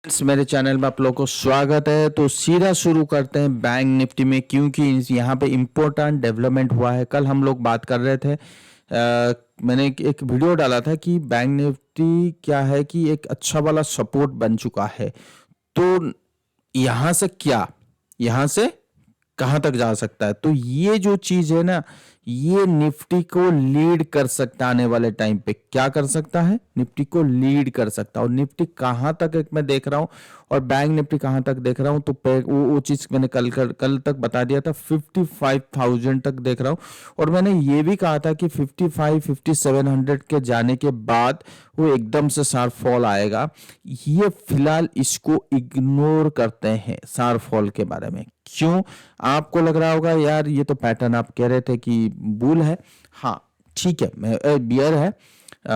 मेरे चैनल में आप लोगों को स्वागत है। तो सीधा शुरू करते हैं बैंक निफ्टी में, क्योंकि यहाँ पे इम्पोर्टेंट डेवलपमेंट हुआ है। कल हम लोग बात कर रहे थे, मैंने एक वीडियो डाला था कि बैंक निफ्टी क्या है कि एक अच्छा वाला सपोर्ट बन चुका है। तो यहाँ से क्या, यहाँ से कहाँ तक जा सकता है, तो ये जो चीज है ना, ये निफ्टी को लीड कर सकता है। आने वाले टाइम पे क्या कर सकता है, निफ्टी को लीड कर सकता है। और निफ्टी कहाँ तक एक मैं देख रहा हूँ और बैंक निफ्टी कहाँ तक देख रहा हूँ, तो वो चीज मैंने कल तक बता दिया था, 55,000 तक देख रहा हूँ। और मैंने ये भी कहा था कि 5700 के जाने के बाद वो एकदम से शार्प फॉल आएगा। ये फिलहाल इसको इग्नोर करते हैं शार्प फॉल के बारे में। क्यों? आपको लग रहा होगा यार ये तो पैटर्न आप कह रहे थे कि बुल है। हाँ ठीक है, मैं बियर है,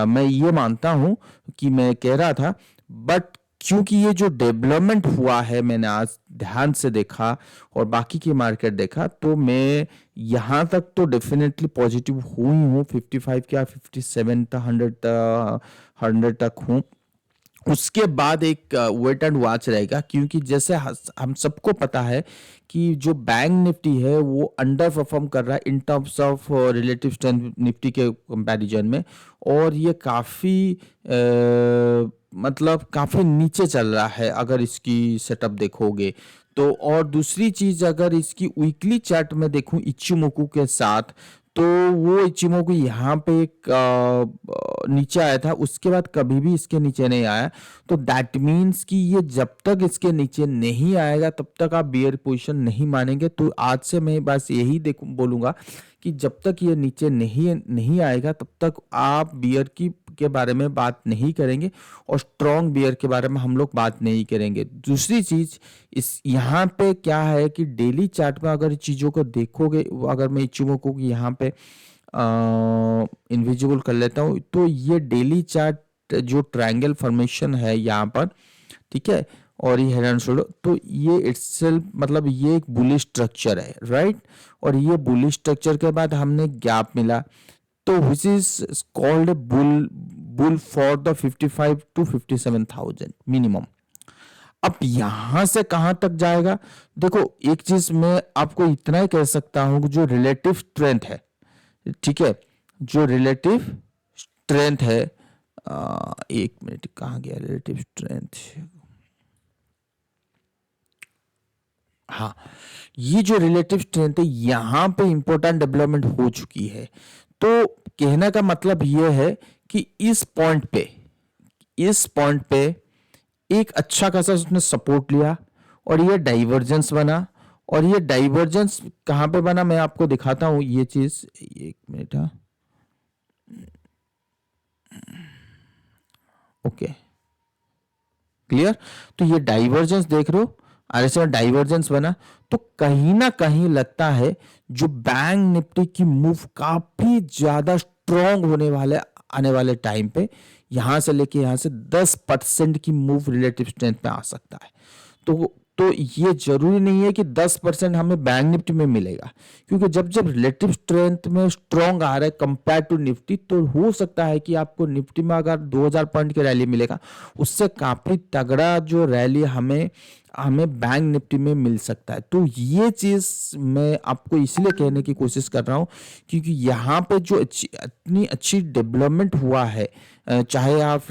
मैं ये मानता हूं कि मैं कह रहा था। बट क्योंकि ये जो डेवलपमेंट हुआ है, मैंने आज ध्यान से देखा और बाकी की मार्केट देखा, तो मैं यहां तक तो डेफिनेटली पॉजिटिव हुई हूँ। 55 क्या 57 तक 100 तक हूँ। उसके बाद एक वेट एंड वॉच रहेगा, क्योंकि जैसे हम सबको पता है कि जो बैंक निफ्टी है वो अंडर परफॉर्म कर रहा है in terms of relative strength Nifty के कंपैरिजन में। और ये काफ़ी मतलब काफ़ी नीचे चल रहा है अगर इसकी सेटअप देखोगे तो। और दूसरी चीज़, अगर इसकी वीकली चार्ट में देखूं इचिमोकू के साथ, तो वो इचिमोकू यहाँ पे एक नीचे आया था, उसके बाद कभी भी इसके नीचे नहीं आया। तो दैट मीन्स कि ये जब तक इसके नीचे नहीं आएगा तब तक आप बियर पोजीशन नहीं मानेंगे। तो आज से मैं बस यही बोलूंगा कि जब तक ये नीचे नहीं नहीं आएगा तब तक आप बियर की के बारे में बात नहीं करेंगे और स्ट्रॉन्ग बियर के बारे में हम लोग बात नहीं करेंगे। दूसरी चीज, इस यहाँ पे क्या है कि डेली चार्ट में अगर चीजों को देखोगे, अगर मैं चीजों को यहाँ पे इनविजिबल कर लेता हूँ, तो ये डेली चार्ट जो ट्रायंगल फॉर्मेशन है यहाँ पर, ठीक है, और ये हेड एंड शोल्डर, तो ये इटसेल्फ मतलब ये एक बुलिश स्ट्रक्चर है, राइट। और ये बुलिश स्ट्रक्चर के बाद हमने गैप मिला, तो which is called bull for the 55 to 57,000 minimum. अब यहां से कहां तक जाएगा, देखो एक चीज मैं आपको इतना ही कह सकता हूं कि जो रिलेटिव स्ट्रेंथ है, ठीक है, जो रिलेटिव स्ट्रेंथ है, एक मिनट कहाँ गया रिलेटिव स्ट्रेंथ, हाँ, ये जो रिलेटिव स्ट्रेंथ है यहां पे इंपॉर्टेंट डेवलपमेंट हो चुकी है। तो कहने का मतलब ये है कि इस पॉइंट पे एक अच्छा खासा उसने सपोर्ट लिया और ये डाइवर्जेंस बना। और ये डाइवर्जेंस कहां पे बना मैं आपको दिखाता हूं ये चीज, एक मिनट, हाँ, ओके, क्लियर। तो ये डाइवर्जेंस देख रहे हो, ऐसे डाइवर्जेंस बना, तो कहीं ना कहीं लगता है जो बैंक निफ्टी की मूव काफी ज्यादा स्ट्रॉन्ग होने वाले आने वाले टाइम पे। यहां से लेके यहां से 10% की मूव रिलेटिव स्ट्रेंथ में आ सकता है। तो ये जरूरी नहीं है कि 10% हमें बैंक निफ्टी में मिलेगा, क्योंकि जब जब रिलेटिव स्ट्रेंथ में स्ट्रॉन्ग आ रहा है कंपेयर टू निफ्टी, तो हो सकता है कि आपको निफ्टी में अगर 2000 पॉइंट की रैली मिलेगा, उससे काफी तगड़ा जो रैली हमें हमें बैंक निफ्टी में मिल सकता है। तो ये चीज मैं आपको इसलिए कहने की कोशिश कर रहा हूं, क्योंकि यहाँ पे जो इतनी अच्छी डेवलपमेंट हुआ है, चाहे आप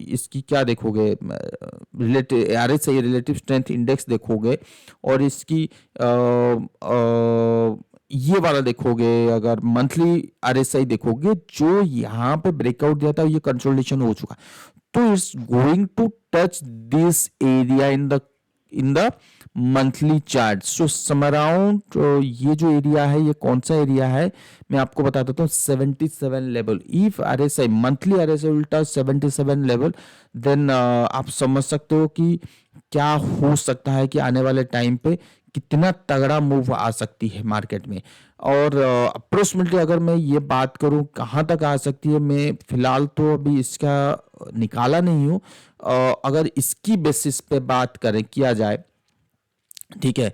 इसकी क्या देखोगे, relative RSI relative strength index देखोगे, और इसकी ये वाला देखोगे, अगर मंथली आरएसआई देखोगे, जो यहाँ पे ब्रेकआउट दिया था ये कंसोलिडेशन हो चुका, तो it's going to touch this area in the monthly chart. So some around ये जो एरिया है, ये कौन सा एरिया है मैं आपको बता देता हूँ, 77 level. If RSI monthly RSI will touch 77 level, then आप समझ सकते हो कि क्या हो सकता है कि आने वाले टाइम पे कितना तगड़ा मूव आ सकती है मार्केट में। और अप्रोक्सीमेटली अगर मैं ये बात करूं कहाँ तक आ सकती है, मैं फिलहाल तो अभी इसका निकाला नहीं हूं। अगर इसकी बेसिस पे बात करें किया जाए, ठीक है,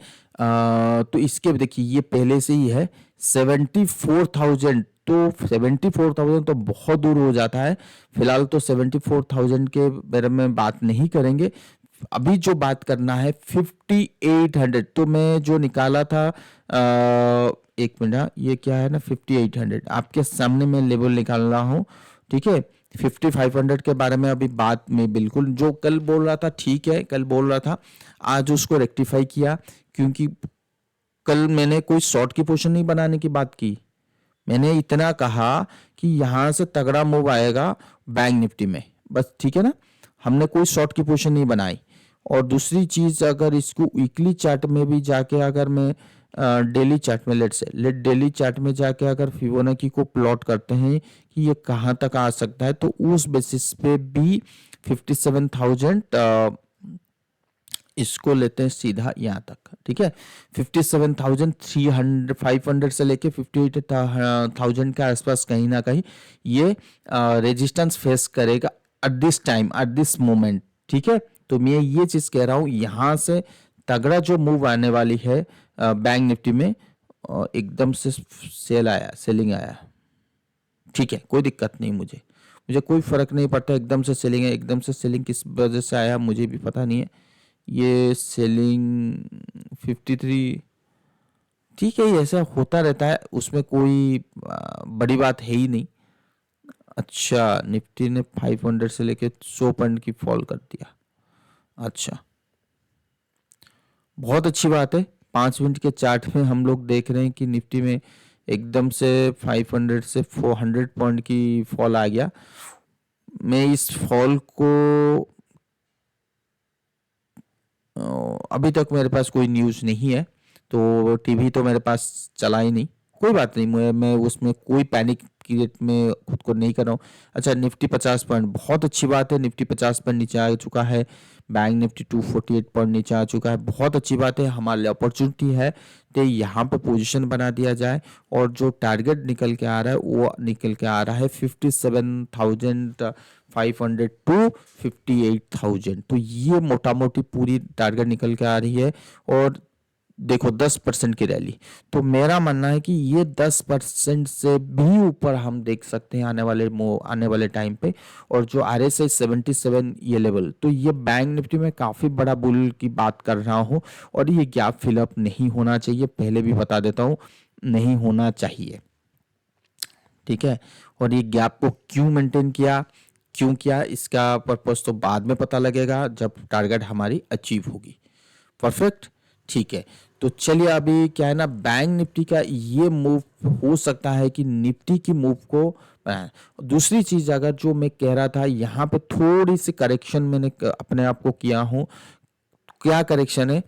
तो इसके देखिए ये पहले से ही है 74,000 तो 74,000 तो बहुत दूर हो जाता है। फिलहाल तो 74,000 के बारे में बात नहीं करेंगे। अभी जो बात करना है 5800, तो मैं जो निकाला था एक मिनट, ये क्या है ना, 5800 आपके सामने मैं लेवल निकाल रहा हूँ, ठीक है। 5500 के बारे में अभी बात में बिल्कुल जो कल बोल रहा था, ठीक है, कल बोल रहा था, आज उसको रेक्टिफाई किया, क्योंकि कल मैंने कोई शॉर्ट की पोजीशन नहीं बनाने की बात की। मैंने इतना कहा कि यहां से तगड़ा मूव आएगा बैंक निफ्टी में, बस, ठीक है ना। हमने कोई शॉर्ट की पोजीशन नहीं बनाई। और दूसरी चीज, अगर इसको वीकली चार्ट में भी जाके अगर मैं डेली चार्ट में लेट डेली चार्ट में जाके अगर फिबोनाची को प्लॉट करते हैं कि ये कहाँ तक आ सकता है, तो उस बेसिस पे भी 57,000, इसको लेते हैं सीधा यहाँ तक, ठीक है। 57,300 500 से लेके 58,000 के आसपास कहीं ना कहीं ये रेजिस्टेंस फेस करेगा at this time, at this moment, ठीक है। तो मैं ये चीज कह रहा हूँ, यहाँ से तगड़ा जो मूव आने वाली है बैंक निफ्टी में, एकदम से सेलिंग आया, ठीक है, कोई दिक्कत नहीं, मुझे मुझे कोई फर्क नहीं पड़ता, एकदम से सेलिंग है। एकदम से सेलिंग किस वजह से आया मुझे भी पता नहीं है। ये सेलिंग 53, ठीक है, ये ऐसा होता रहता है, उसमें कोई बड़ी बात है ही नहीं। अच्छा, निफ्टी ने 500 से लेके 100 पॉइंट की फॉल कर दिया, अच्छा, बहुत अच्छी बात है। 5 मिनट के चार्ट में हम लोग देख रहे हैं कि निफ्टी में एकदम से 500 से 400 पॉइंट की फॉल आ गया। मैं इस फॉल को अभी तक मेरे पास कोई न्यूज़ नहीं है, तो टीवी तो मेरे पास चला ही नहीं, कोई बात नहीं, मैं उसमें कोई पैनिक क्रिएट में खुद को नहीं कर रहा हूँ। अच्छा, निफ्टी 50 पॉइंट, बहुत अच्छी बात है, निफ्टी 50 पॉइंट नीचे आ चुका है। बैंक निफ्टी 248 पॉइंट नीचे आ चुका है, बहुत अच्छी बात है, हमारे लिए अपॉर्चुनिटी है कि यहाँ पे पोजीशन बना दिया जाए। और जो टारगेट निकल के आ रहा है वो निकल के आ रहा है 57,500 टू 58,000, तो ये मोटा मोटी पूरी टारगेट निकल के आ रही है। और देखो 10% की रैली, तो मेरा मानना है कि ये 10% से भी ऊपर हम देख सकते हैं आने वाले टाइम पे। और जो RSI 77 ये लेवल, तो ये बैंक निफ्टी में काफी बड़ा बुल की बात कर रहा हूं। और ये गैप फिलअप नहीं होना चाहिए, पहले भी बता देता हूं, नहीं होना चाहिए, ठीक है। और ये गैप को क्यों मेंटेन किया, क्यों किया, इसका पर्पस तो बाद में पता लगेगा जब टारगेट हमारी अचीव होगी। परफेक्ट, ठीक है। तो चलिए, अभी क्या है ना, बैंक निफ्टी का ये मूव हो सकता है कि निफ्टी की मूव को दूसरी चीज, अगर जो मैं कह रहा था, यहाँ पे थोड़ी सी करेक्शन मैंने अपने आप को किया हूँ। क्या करेक्शन है,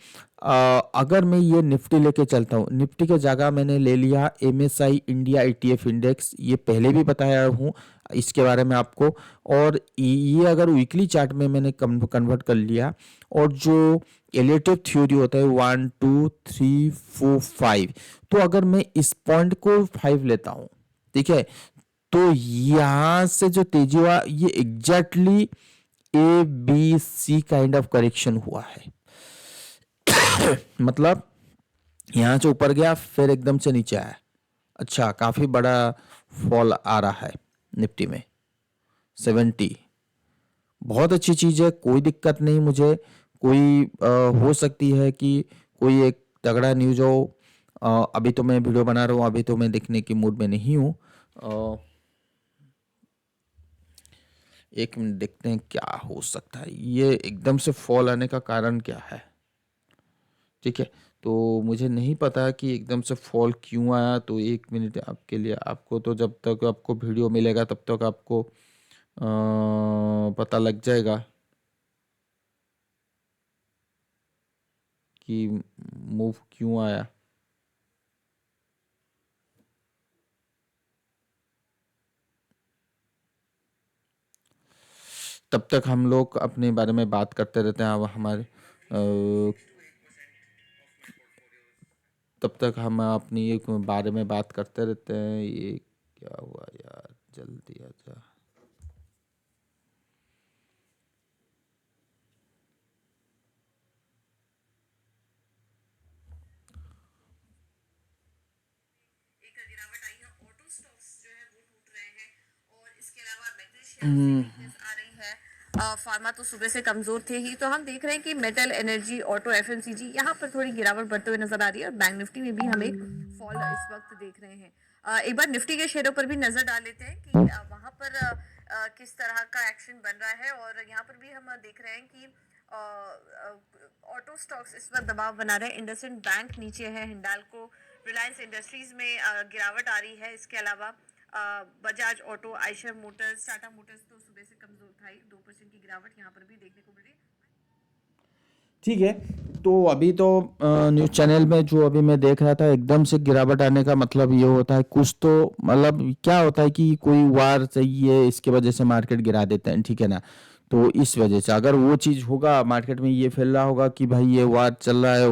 अगर मैं ये निफ्टी लेके चलता हूँ, निफ्टी के जगह मैंने ले लिया MSI इंडिया ETF इंडेक्स, ये पहले भी बताया हूँ इसके बारे में आपको। और ये अगर वीकली चार्ट में मैंने कन्वर्ट कर लिया, और जो एलियट थ्योरी होता है 1 2 3 4 5, तो अगर मैं इस पॉइंट को 5 लेता हूँ, ठीक है, तो यहां से जो तेजी हुआ, ये exactly ABC kind of correction हुआ है। मतलब यहां से ऊपर गया, फिर एकदम से नीचे आया, अच्छा, काफी बड़ा फॉल आ रहा है निफ्टी में 70, बहुत अच्छी चीज है, कोई दिक्कत नहीं मुझे। कोई हो सकती है कि कोई एक तगड़ा न्यूज हो। अभी तो मैं वीडियो बना रहा हूँ, अभी तो मैं देखने की मूड में नहीं हूँ। एक मिनट, देखते हैं क्या हो सकता है, ये एकदम से फॉल आने का कारण क्या है, ठीक है। तो मुझे नहीं पता कि एकदम से फॉल क्यों आया, तो एक मिनट आपके लिए, आपको तो जब तक आपको वीडियो मिलेगा तब तक आपको पता लग जाएगा कि मूव क्यों आया। तब तक हम लोग अपने बारे में बात करते रहते हैं, अब हमारे तब तक हम अपनी एक बारे में बात करते रहते हैं। ये क्या हुआ यार, जल्दी आ जा। स्टॉक्स जो है वो टूट रहे हैं और इसके अलावा मेटल शेयर से वीकनेस आ रही है। फार्मा तो सुबह से कमजोर थे ही, तो हम देख रहे हैं कि मेटल, एनर्जी, ऑटो, एफएमसीजी यहाँ पर थोड़ी गिरावट बढ़ते हुए नजर आ रही है और बैंक निफ्टी में भी हम एक फॉल इस वक्त देख रहे हैं। एक बार निफ्टी के शेयरों पर भी नजर डाल लेते हैं कि वहां पर किस तरह का एक्शन बन रहा है। और यहाँ पर भी हम देख रहे हैं कि ऑटो स्टॉक्स इस वक्त दबाव बना रहे हैं। इंडसइंड बैंक नीचे है, हिंडाल्को, रिलायंस इंडस्ट्रीज में गिरावट आ रही है। इसके अलावा Bajaj auto, Eicher Motors, Tata Motors तो सुबह से कमजोर था ही, 2% की गिरावट यहाँ पर भी देखने को मिल रही है। ठीक है। तो अभी तो न्यूज़ चैनल में जो अभी मैं देख रहा था, एकदम से गिरावट आने का मतलब ये होता है कुछ तो, मतलब क्या होता है कि कोई वार चाहिए, इसके वजह से मार्केट गिरा देते हैं, ठीक है ना। तो इस वजह से अगर वो चीज़ होगा, मार्केट में ये फैल रहा होगा कि भाई ये वार चल रहा है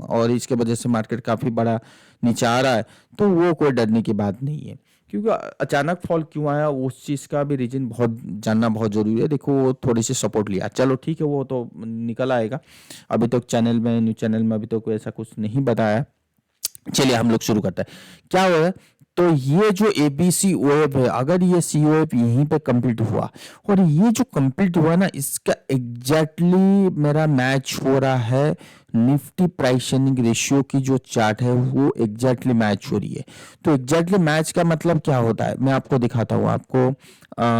और इसके वजह से मार्केट काफ़ी बड़ा नीचे आ रहा है, तो वो कोई डरने की बात नहीं है। क्योंकि अचानक फॉल क्यों आया, उस चीज़ का भी रीजन बहुत जानना बहुत ज़रूरी है। देखो वो थोड़ी सी सपोर्ट लिया, चलो ठीक है, वो तो निकल आएगा। अभी तक चैनल में, न्यूज़ चैनल में अभी तक कोई ऐसा कुछ नहीं बताया। चलिए हम लोग शुरू करते हैं। क्या हुआ है, तो ये जो एबीसी ओएफ है, अगर ये सी ओएफ यहीं पे कंप्लीट हुआ और ये जो कंप्लीट हुआ ना, इसका एग्जैक्टली मेरा मैच हो रहा है निफ्टी प्राइस अर्निंग रेशियो की जो चार्ट है, वो एग्जैक्टली मैच हो रही है। तो एग्जैक्टली मैच का मतलब क्या होता है, मैं आपको दिखाता हूँ। आपको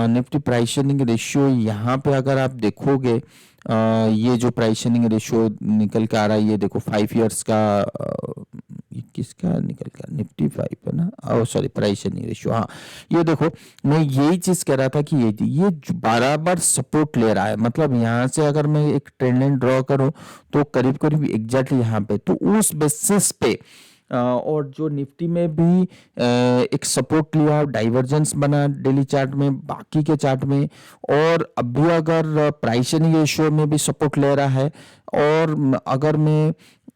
निफ्टी प्राइस अर्निंग रेशियो यहाँ पे अगर आप देखोगे, ये जो प्राइस अर्निंग रेशियो निकल के आ रहा है, ये देखो 5 इयर्स का, ये किसका निकल कर, निफ्टी 5 है ना, ओ सॉरी, प्राइस अर्निंग रेशियो, हाँ। ये देखो, मैं यही चीज कह रहा था कि ये बराबर सपोर्ट ले रहा है। मतलब यहाँ से अगर मैं एक ट्रेंड लाइन ड्रॉ करूँ तो करीब करीब एग्जैक्टली यहाँ पे, तो उस बेसिस पे और जो निफ्टी में भी एक सपोर्ट लिया, डाइवर्जेंस बना डेली चार्ट में, बाकी के चार्ट में, और अभी अगर प्राइस अर्निंग रेशियो में भी सपोर्ट ले रहा है। और अगर मैं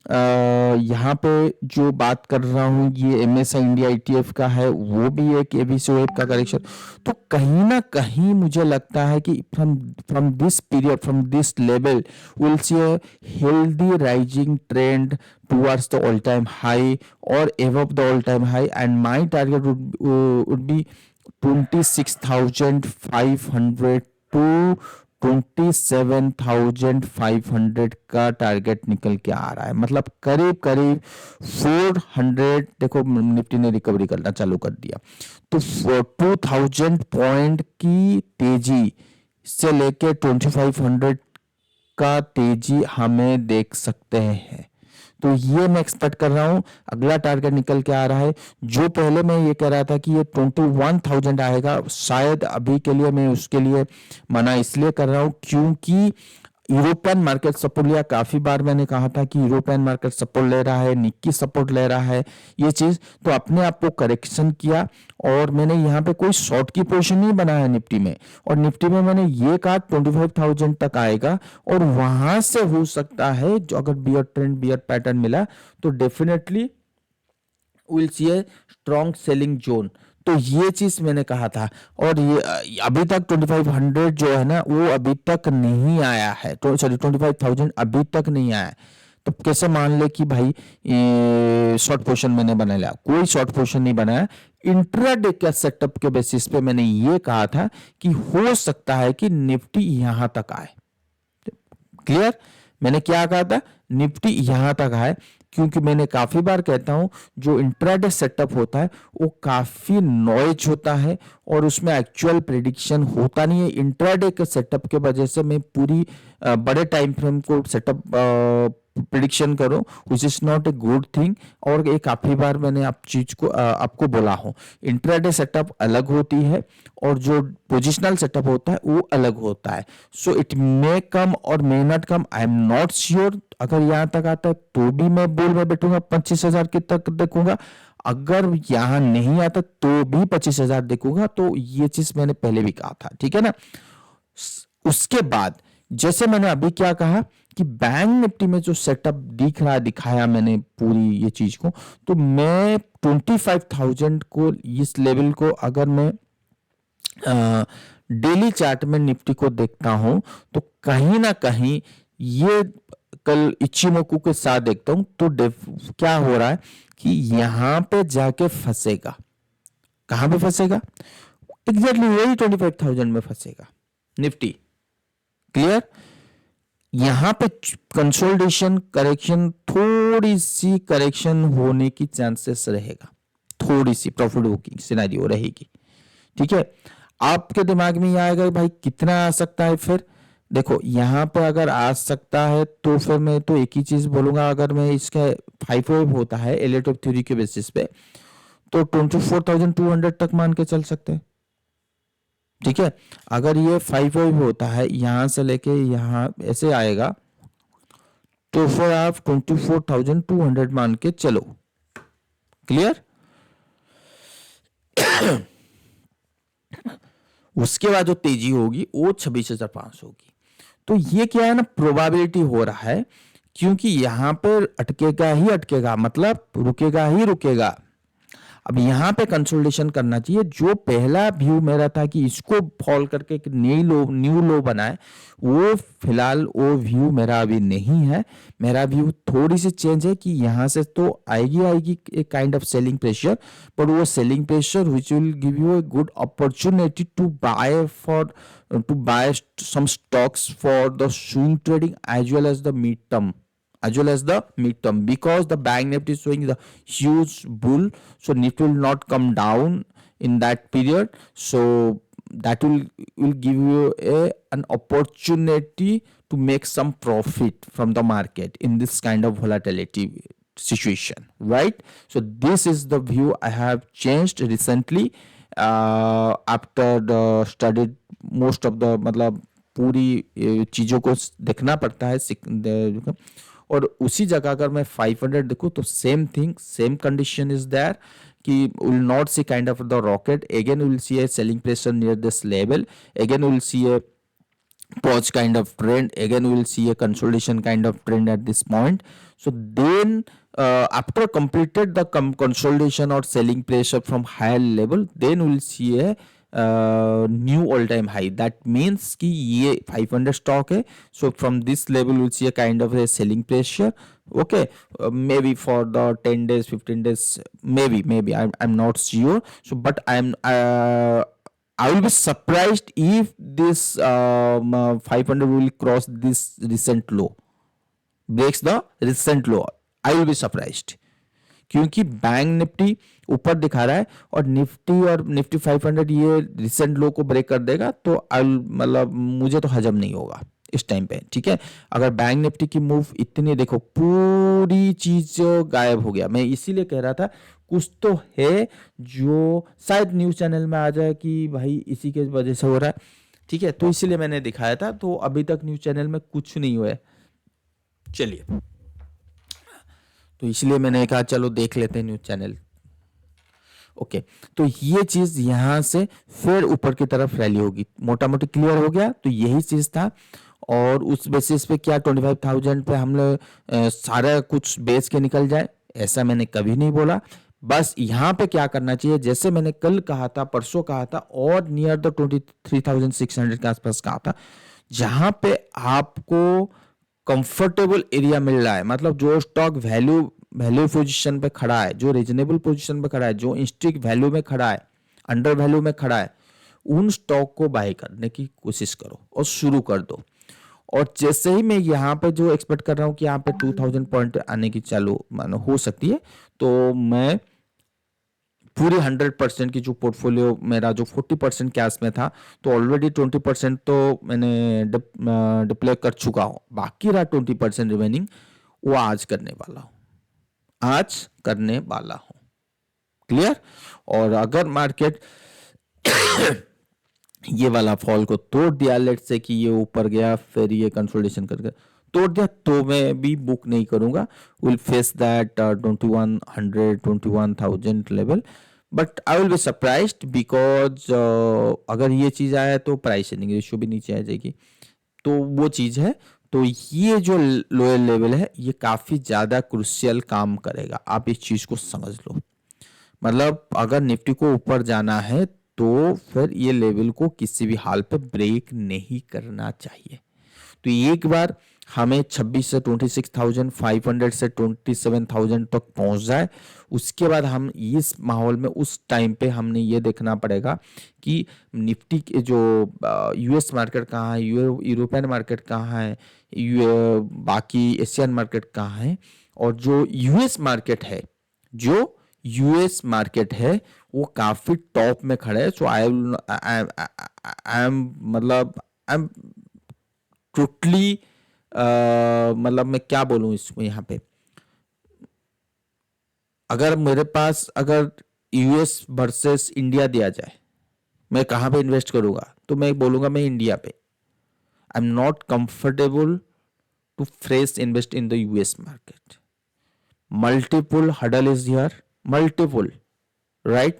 यहाँ पे जो बात कर रहा हूँ, ये एमएसआई इंडिया ईटीएफ का है, वो भी एक एबीसीओएफ का करेक्शन। तो कहीं ना कहीं मुझे लगता है कि from from this period, from this level, will see a healthy rising trend towards the all-time high or above the all-time high, and my target would be 26,500 to 27,500 का टारगेट निकल के आ रहा है। मतलब करीब करीब 400, देखो निफ्टी ने रिकवरी करना चालू कर दिया, तो 2000 पॉइंट की तेजी से लेके 2500 का तेजी हमें देख सकते हैं। तो ये मैं एक्सपेक्ट कर रहा हूं। अगला टारगेट निकल के आ रहा है, जो पहले मैं ये कह रहा था कि ये 21,000 आएगा, शायद अभी के लिए मैं उसके लिए मना इसलिए कर रहा हूं क्योंकि यूरोपियन मार्केट सपोर्ट लिया। काफी बार मैंने कहा था कि यूरोपियन मार्केट सपोर्ट ले रहा है, निक्की सपोर्ट ले रहा है, ये चीज तो अपने आप को करेक्शन किया। और मैंने यहाँ पे कोई शॉर्ट की पोजीशन नहीं बनाया निफ्टी में, और निफ्टी में मैंने ये कहा 25,000 तक आएगा, और वहां से हो सकता है जो अगर बियर ट्रेंड, बियर पैटर्न मिला तो definitely will see a strong selling zone. तो ये चीज मैंने कहा था। और ये अभी तक 2500 जो है ना, वो अभी तक नहीं आया है, तो सॉरी 25,000 अभी तक नहीं आया है। तो कैसे मान ले कि भाई शॉर्ट पोजीशन मैंने बना लिया, कोई शॉर्ट पोजीशन नहीं बनाया। इंट्राडे के सेटअप के बेसिस पे मैंने ये कहा था कि हो सकता है कि निफ्टी यहां तक आए। क्लियर, मैंने क्या कहा था, निफ्टी यहां तक आए, क्योंकि मैंने काफी बार कहता हूं जो इंट्राडे सेटअप होता है वो काफी नॉइज होता है और उसमें एक्चुअल प्रेडिक्शन होता नहीं है। इंट्राडे के सेटअप के वजह से मैं पूरी बड़े टाइम फ्रेम को सेटअप प्रिडिक्शन करो, which is not a good thing. और ये काफी बार मैंने आप चीज को आपको बोला हूं, इंट्राडे सेटअप अलग होती है और जो पोजिशनल सेटअप होता है वो अलग होता है। सो इट मे कम और may not come, I am not sure. अगर यहां तक आता है तो भी मैं बोल में बैठूंगा 25,000 के तक देखूंगा, अगर यहां नहीं आता तो भी 25,000 देखूंगा। तो ये चीज मैंने पहले भी कहा था, ठीक है ना। उसके बाद जैसे मैंने अभी क्या कहा कि बैंक निफ्टी में जो सेटअप दिख रहा, दिखाया मैंने पूरी ये चीज को, तो मैं 25,000 को, इस लेवल को अगर मैं डेली चार्ट में निफ्टी को देखता हूं तो कहीं ना कहीं ये कल इचिमोकू के साथ देखता हूं तो क्या हो रहा है कि यहां पे जाके फंसेगा। कहां पे फंसेगा? एग्जैक्टली वही 25,000 में फंसेगा निफ्टी। क्लियर? यहां पे कंसोलिडेशन करेक्शन, थोड़ी सी करेक्शन होने की चांसेस रहेगा, थोड़ी सी प्रॉफिट बुकिंग सिनेरियो रहेगी। ठीक है, आपके दिमाग में ये आएगा भाई कितना आ सकता है? फिर देखो यहां पे अगर आ सकता है तो फिर मैं तो एक ही चीज बोलूंगा, अगर मैं इसका 5 होता है एलियट थ्योरी के बेसिस पे तो 24,200 तक मान के चल सकते हैं। ठीक है, अगर ये 5 होता है यहां से लेके यहां ऐसे आएगा तो फिर आप 24,200 मान के चलो। क्लियर? उसके बाद जो तेजी होगी वो 26,500 होगी। तो ये क्या है ना, प्रोबेबिलिटी हो रहा है, क्योंकि यहां पर अटकेगा ही अटकेगा, मतलब रुकेगा ही रुकेगा। अब यहां पे कंसोलिडेशन करना चाहिए। जो पहला व्यू मेरा था कि इसको फॉल करके एक न्यू लो बनाए, वो फिलहाल वो व्यू मेरा अभी नहीं है। मेरा व्यू थोड़ी सी चेंज है कि यहां से तो आएगी एक काइंड ऑफ सेलिंग प्रेशर, पर वो selling pressure which will give you a good opportunity to buy some stocks for the swing trading as well as the midterm, because the bank Nifty is showing the huge bull, so Nifty will not come down in that period. So that will give you an opportunity to make some profit from the market in this kind of volatility situation, right? So this is the view I have changed recently after the studied most of the, मतलब पूरी चीजों को देखना पड़ता है और उसी जगह अगर मैं 500 देखूं तो same thing, same condition is there कि will not see kind of the rocket again, will see a selling pressure near this level, again will see a pause kind of trend, again we will see a consolidation kind of trend at this point. So then after completed the consolidation or selling pressure from higher level, then we will see a new all time high. That means कि ये 500 stock है, so from this level we will see a kind of a selling pressure. Okay, maybe for the 10 days 15 days, maybe I'm not sure. So but I will be surprised if this 500 will cross this recent low, breaks the recent low. I will be surprised, क्योंकि bank Nifty ऊपर दिखा रहा है और Nifty और Nifty 500 ये recent लो को break कर देगा, तो मतलब मुझे तो हजम नहीं होगा इस टाइम पे। ठीक है, अगर बैंक निफ्टी की मूव इतनी, देखो पूरी चीज गायब हो गया। मैं इसीलिए कह रहा था कुछ तो है जो शायद न्यूज चैनल में आ जाए कि भाई इसी के वजह से हो रहा है। ठीक है, तो इसीलिए मैंने दिखाया था, तो अभी तक न्यूज चैनल में कुछ नहीं हुआ है। चलिए, तो इसलिए मैंने कहा चलो देख लेते हैं न्यूज चैनल। ओके, तो ये चीज यहां से फिर ऊपर की तरफ रैली होगी, मोटा मोटी क्लियर हो गया। तो यही चीज था, और उस बेसिस पे क्या 25,000 पे हम लोग सारा कुछ बेच के निकल जाए, ऐसा मैंने कभी नहीं बोला। बस यहां पे क्या करना चाहिए, जैसे मैंने कल कहा था, परसों कहा था, और नियर द 23,600 के आसपास कहा था, जहां पे आपको कंफर्टेबल एरिया मिल रहा है, मतलब जो स्टॉक वैल्यू पोजीशन पे खड़ा है, जो रीजनेबल पोजीशन पे खड़ा है, जो इंस्ट्रिक वैल्यू में खड़ा है, अंडर वैल्यू में खड़ा है, उन स्टॉक को बाय करने की कोशिश करो और शुरू कर दो। और जैसे ही मैं यहाँ पे जो एक्सपेक्ट कर रहा हूँ कि यहाँ पे 2000 पॉइंट आने की चालू मानो हो सकती है, तो मैं पूरी 100% की जो पोर्टफोलियो मेरा जो 40% कैश में था, तो ऑलरेडी 20% तो मैंने डिप्लॉय कर चुका हूँ, बाकी रहा 20% रिमेनिंग, वो आज करने वाला हूँ। क्लियर? और अगर मार्केट ये वाला फॉल को तोड़ दिया, लेट से कि ये ऊपर गया फिर ये कंसोलिडेशन करके तोड़ दिया, तो मैं भी बुक नहीं करूंगा, will face that 21,000 level. But I will be surprised because अगर ये चीज आया तो प्राइस सेलिंग रेशियो भी नीचे आ जाएगी, तो वो चीज है। तो ये जो लोअर लेवल है ये काफी ज्यादा क्रूशियल काम करेगा, आप इस चीज को समझ लो। मतलब अगर निफ्टी को ऊपर जाना है तो फिर ये लेवल को किसी भी हाल पे ब्रेक नहीं करना चाहिए। तो एक बार हमें 26 से 26,500 से 27,000 तक पहुंच जाए। उसके बाद हम इस माहौल में उस टाइम पे हमने ये देखना पड़ेगा कि निफ्टी के जो यूएस मार्केट कहाँ है, यूरोपियन मार्केट कहाँ है, बाकी एशियन मार्केट कहाँ है, और जो यूएस मार्केट है, जो यूएस मार्केट है वो काफी टॉप में खड़ा है। सो आई एम मतलब आई एम टोटली मतलब मैं क्या बोलूं इसमें यहाँ पे, अगर मेरे पास अगर यूएस वर्सेस इंडिया दिया जाए, मैं कहाँ पे इन्वेस्ट करूंगा, तो मैं बोलूंगा मैं इंडिया पे। I am not comfortable to fresh invest in the US market. Multiple hurdle is here, multiple, right.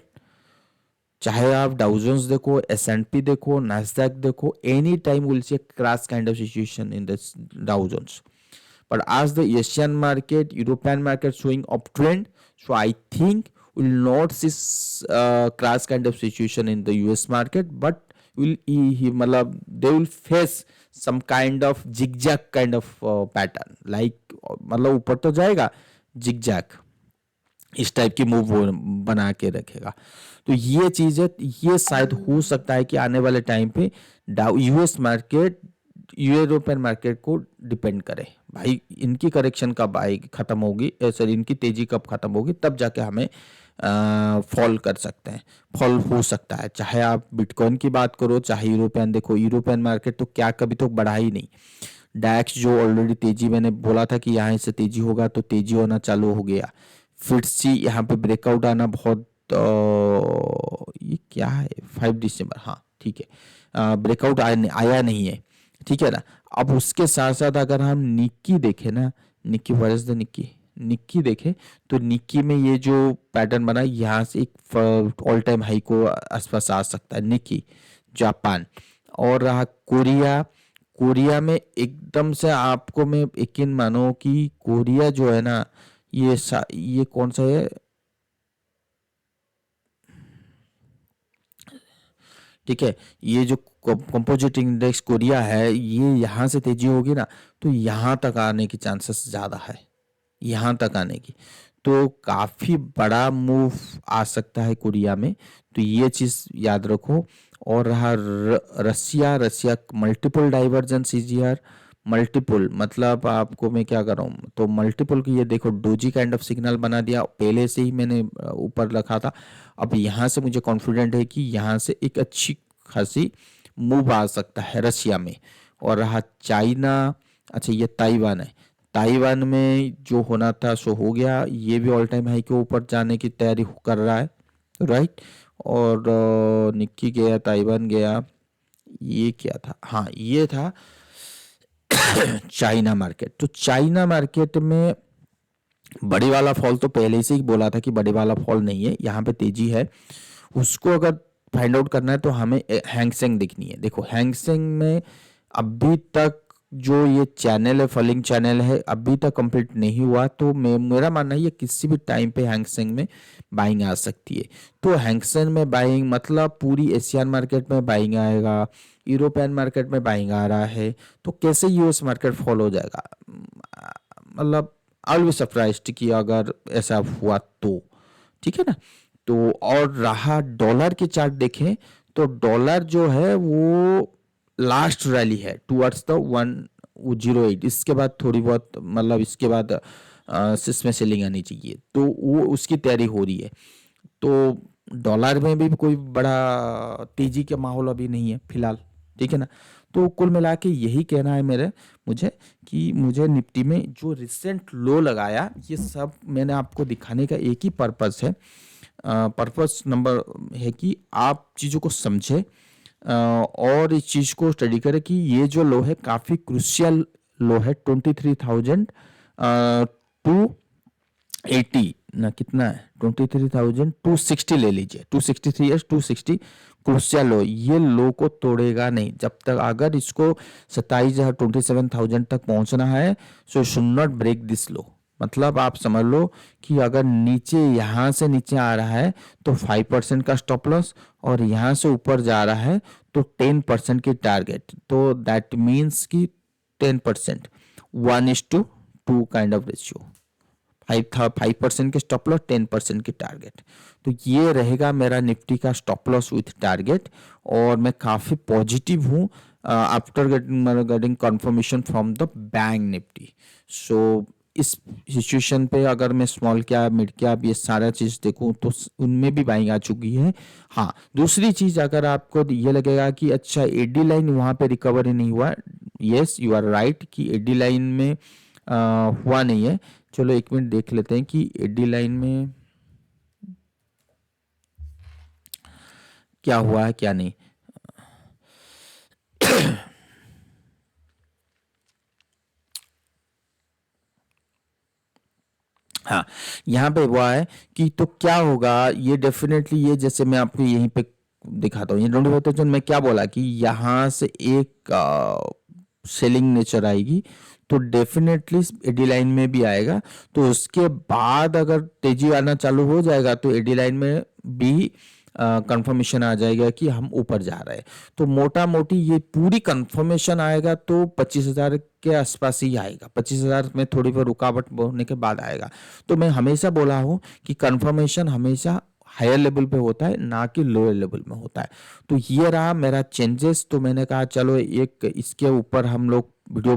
चाहे आप डाउजन्स देखो, एस&पी देखो, नैस्डैक देखो, any time will see crash kind of situation in the Dow Jones. But as the Asian market, European market showing uptrend, so I think will not see crash kind of situation in the US market, but मतलब they will face some kind of zigzag kind of pattern, like मतलब ऊपर तो जाएगा zigzag, इस type की move बना के रखेगा। तो ये चीज है, ये शायद हो सकता है कि आने वाले टाइम पे यूएस मार्केट यूरोपियन मार्केट को डिपेंड करे। भाई इनकी करेक्शन कब आएगी, खत्म होगी, सॉरी इनकी तेजी कब खत्म होगी, तब जाके हमें फॉल कर सकते हैं, फॉल हो सकता है। चाहे आप बिटकॉइन की बात करो, चाहे यूरोपियन देखो, यूरोपियन मार्केट तो क्या कभी तो बढ़ा ही नहीं। डैक्स जो ऑलरेडी तेजी, मैंने बोला था कि यहाँ से तेजी होगा, तो तेजी होना चालू हो गया। फिट्सी यहाँ पे ब्रेकआउट आना बहुत ये क्या है 5 दिसंबर, हाँ ठीक है, ब्रेकआउट आया नहीं है, ठीक है ना। अब उसके साथ साथ अगर हम निक्की देखें ना, निक्की वर्स द निक्की, निक्की देखें तो निक्की में ये जो पैटर्न बना, यहाँ से एक ऑल टाइम हाई को आसपास आ सकता है निक्की, जापान। और रहा कोरिया, कोरिया में एकदम से आपको मैं यकीन मानो कि कोरिया जो है ना, ये कौन सा है, ठीक है, ये जो कंपोजिट इंडेक्स कोरिया है, ये यहाँ से तेजी होगी ना, तो यहाँ तक आने की चांसेस ज़्यादा है, यहाँ तक आने की, तो काफ़ी बड़ा मूव आ सकता है कोरिया में, तो ये चीज़ याद रखो। और रहा Russia, Russia multiple divergence is here, multiple मतलब आपको मैं क्या कर रहा हूँ, तो मल्टीपल की ये देखो डोजी काइंड ऑफ सिग्नल बना दिया, पहले से ही मैंने ऊपर रखा था। अब यहाँ से मुझे कॉन्फिडेंट है कि यहाँ से एक अच्छी खासी मूव आ सकता है रसिया में। और रहा चाइना, अच्छा ये ताइवान है, ताइवान में जो होना था सो हो गया, ये भी ऑल टाइम हाई के ऊपर जाने की तैयारी कर रहा है, राइट। और निक्की गया, ताइवान गया, ये क्या था, हाँ ये था चाइना मार्केट। तो चाइना मार्केट में बड़े वाला फॉल तो पहले से ही बोला था कि बड़े वाला फॉल नहीं है, यहाँ पे तेजी है। उसको अगर फाइंड आउट करना है तो हमें हैंगसेंग दिखनी है। देखो हैंगसेंग में अभी तक जो ये चैनल है, फॉलिंग चैनल है, अभी तक कंप्लीट नहीं हुआ, तो मेरा मानना है ये किसी भी टाइम पे हैंगसेंग में बाइंग आ सकती है। तो हैंगसेंग में बाइंग मतलब पूरी एशियन मार्केट में बाइंग आएगा, यूरोपियन मार्केट में बाइंग आ रहा है, तो कैसे यूएस मार्केट फॉल हो जाएगा, मतलब आई विल बी सरप्राइज्ड कि अगर ऐसा हुआ तो, ठीक है ना। तो और रहा डॉलर की चार्ट देखें, तो डॉलर जो है वो लास्ट रैली है टुवर्ड्स द 108, इसके बाद थोड़ी बहुत मतलब इसके बाद सिस में सेलिंग आनी चाहिए, तो वो उसकी तैयारी हो रही है। तो डॉलर में भी कोई बड़ा तेजी का माहौल अभी नहीं है फिलहाल, ठीक है ना। तो कुल मिला के यही कहना है मुझे कि मुझे निफ्टी में जो रिसेंट लो लगाया, ये सब मैंने आपको दिखाने का एक ही पर्पस है, पर्पस नंबर है कि आप चीज़ों को समझें और इस चीज़ को स्टडी करें कि ये जो लो है काफ़ी क्रूशियल लो है, 23,280 ना, कितना है 23,260 ले लीजिए, 263 या 260 क्रूशियल लो, ये लो को तोड़ेगा नहीं जब तक, अगर इसको 27,000 27,000 तक पहुंचना है, so should not break this low. मतलब आप समझ लो कि अगर नीचे यहाँ से नीचे आ रहा है तो 5% का स्टॉप लॉस, और यहाँ से ऊपर जा रहा है तो 10% की टारगेट, तो दैट मीन्स कि 10%, 1:2 काइंड ऑफ रेशियो, 5% के स्टॉप लॉस, 10% की टारगेट। तो ये रहेगा मेरा निफ्टी का स्टॉप लॉस विथ टारगेट, और मैं काफ़ी पॉजिटिव हूँ after getting confirmation from the bank Nifty. So इस सिचुएशन पे अगर मैं स्मॉल कैप, मिड कैप, ये सारा चीज़ देखूं तो उनमें भी बाइंग आ चुकी है। हाँ, दूसरी चीज़, अगर आपको ये लगेगा कि अच्छा एडी लाइन वहाँ पे रिकवरी नहीं हुआ, यस यू आर राइट कि एडी लाइन में हुआ नहीं है। चलो एक मिनट देख लेते हैं कि एडी लाइन में क्या हुआ है क्या नहीं। हाँ, यहाँ पे हुआ है कि तो क्या होगा, ये डेफिनेटली, ये जैसे मैं आपको यहीं पे दिखाता हूँ, ये नोटिफिकेशन में क्या बोला कि यहाँ से एक सेलिंग नेचर आएगी, तो डेफिनेटली एडी लाइन में भी आएगा। तो उसके बाद अगर तेजी आना चालू हो जाएगा तो एडी लाइन में भी कंफर्मेशन आ जाएगा कि हम ऊपर जा रहे हैं। तो मोटा मोटी ये पूरी कंफर्मेशन आएगा तो 25,000 के आसपास ही आएगा, 25,000 में थोड़ी बहुत रुकावट होने के बाद आएगा। तो मैं हमेशा बोला हूँ कि कंफर्मेशन हमेशा हायर लेवल पे होता है, ना कि लोअर लेवल में होता है। तो ये रहा मेरा चेंजेस। तो मैंने कहा चलो एक इसके ऊपर हम लोग वीडियो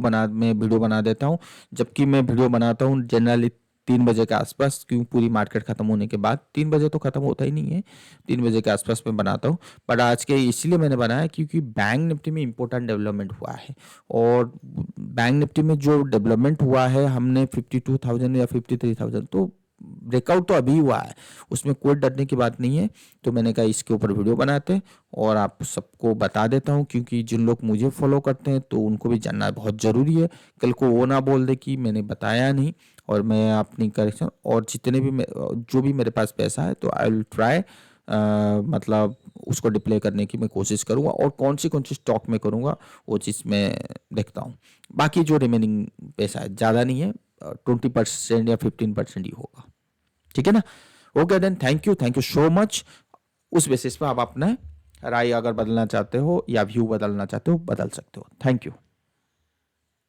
बना देता हूँ, जबकि मैं वीडियो बनाता हूँ जनरली 3 बजे के आसपास, क्यों पूरी मार्केट खत्म होने के बाद। 3 बजे तो खत्म होता ही नहीं है, 3 बजे के आसपास मैं बनाता हूँ। बट आज के इसलिए मैंने बनाया क्योंकि बैंक निफ्टी में इंपॉर्टेंट डेवलपमेंट हुआ है, और बैंक निफ्टी में जो डेवलपमेंट हुआ है, हमने 52,000 या 53,000 तो ब्रेकआउट तो अभी हुआ है, उसमें कोई डरने की बात नहीं है। तो मैंने कहा इसके ऊपर वीडियो बनाते हैं और आप सबको बता देता हूँ, क्योंकि जिन लोग मुझे फॉलो करते हैं तो उनको भी जानना बहुत ज़रूरी है। कल को वो ना बोल दे कि मैंने बताया नहीं, और मैं अपनी करेक्शन, और जितने भी जो भी मेरे पास पैसा है तो आई विल ट्राई, मतलब उसको डिप्ले करने की मैं कोशिश करूँगा, और कौन सी स्टॉक में करूँगा वो चीज़ मैं देखता हूँ। बाकी जो रिमेनिंग पैसा है ज़्यादा नहीं है, 20% या 15% ही होगा। ठीक है ना? Okay then, thank you so much. उस बेसिस पे आप अपना राय अगर बदलना चाहते हो या व्यू बदलना चाहते हो, बदल सकते हो। Thank you.